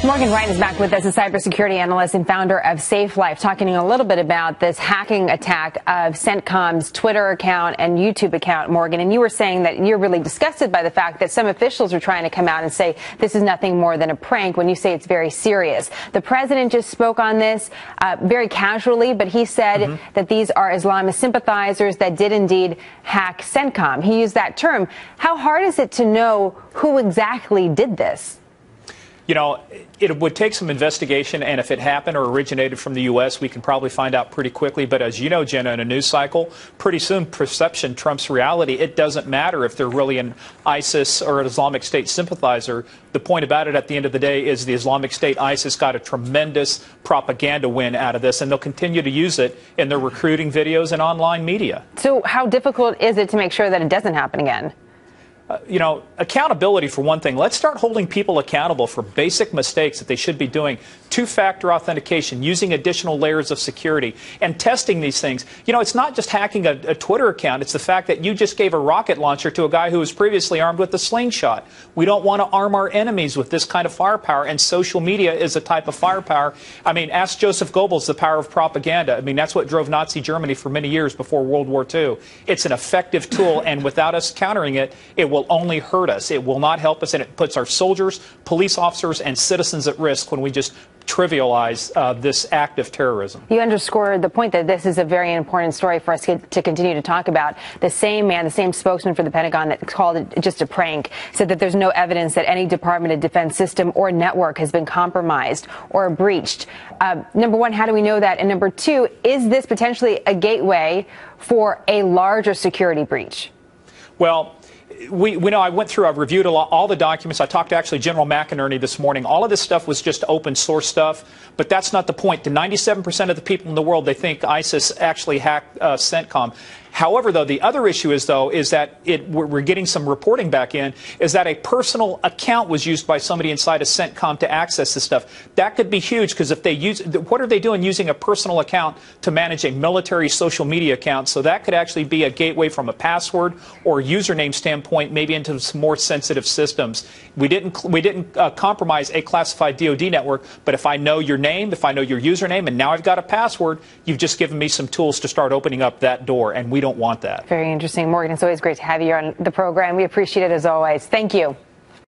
Morgan Wright is back with us, a cybersecurity analyst and founder of Safe Life, talking a little bit about this hacking attack of CENTCOM's Twitter account and YouTube account, Morgan. And you were saying that you're really disgusted by the fact that some officials are trying to come out and say this is nothing more than a prank when you say it's very serious. The president just spoke on this very casually, but he said that these are Islamist sympathizers that did indeed hack CENTCOM. He used that term. How hard is it to know who exactly did this? You know, it would take some investigation, and if it happened or originated from the U.S., we can probably find out pretty quickly. But as you know, Jenna, in a news cycle, pretty soon perception trumps reality. It doesn't matter if they're really an ISIS or an Islamic State sympathizer. The point about it at the end of the day is the Islamic State, ISIS, got a tremendous propaganda win out of this, and they'll continue to use it in their recruiting videos and online media. So how difficult is it to make sure that it doesn't happen again? You know, accountability for one thing. Let's start holding people accountable for basic mistakes that they should be doing. Two-factor authentication, using additional layers of security, and testing these things. You know, it's not just hacking a Twitter account. It's the fact that you just gave a rocket launcher to a guy who was previously armed with a slingshot. We don't want to arm our enemies with this kind of firepower, and social media is a type of firepower. I mean, ask Joseph Goebbels the power of propaganda. I mean, that's what drove Nazi Germany for many years before World War II. It's an effective tool, and without us countering it, it will only hurt us. It will not help us, and it puts our soldiers, police officers, and citizens at risk when we just trivialize this act of terrorism. You underscored the point that this is a very important story for us to continue to talk about. The same man, the same spokesman for the Pentagon that called it just a prank, said that there's no evidence that any Department of Defense system or network has been compromised or breached. Number one, how do we know that? And number two, is this potentially a gateway for a larger security breach? Well, we know I reviewed all the documents. I talked to actually General McInerney this morning. All of this stuff was just open source stuff, but that's not the point. To 97% of the people in the world, they think ISIS actually hacked CENTCOM. However, though, the other issue is that we're getting some reporting back in, is that a personal account was used by somebody inside of CENTCOM to access this stuff. That could be huge, because if they use, what are they doing using a personal account to manage a military social media account? So that could actually be a gateway from a password or username standpoint, maybe into some more sensitive systems. We didn't compromise a classified DoD network, but if I know your name, if I know your username, and now I've got a password, you've just given me some tools to start opening up that door, and we don't want that. Very interesting. Morgan, it's always great to have you on the program. We appreciate it as always. Thank you.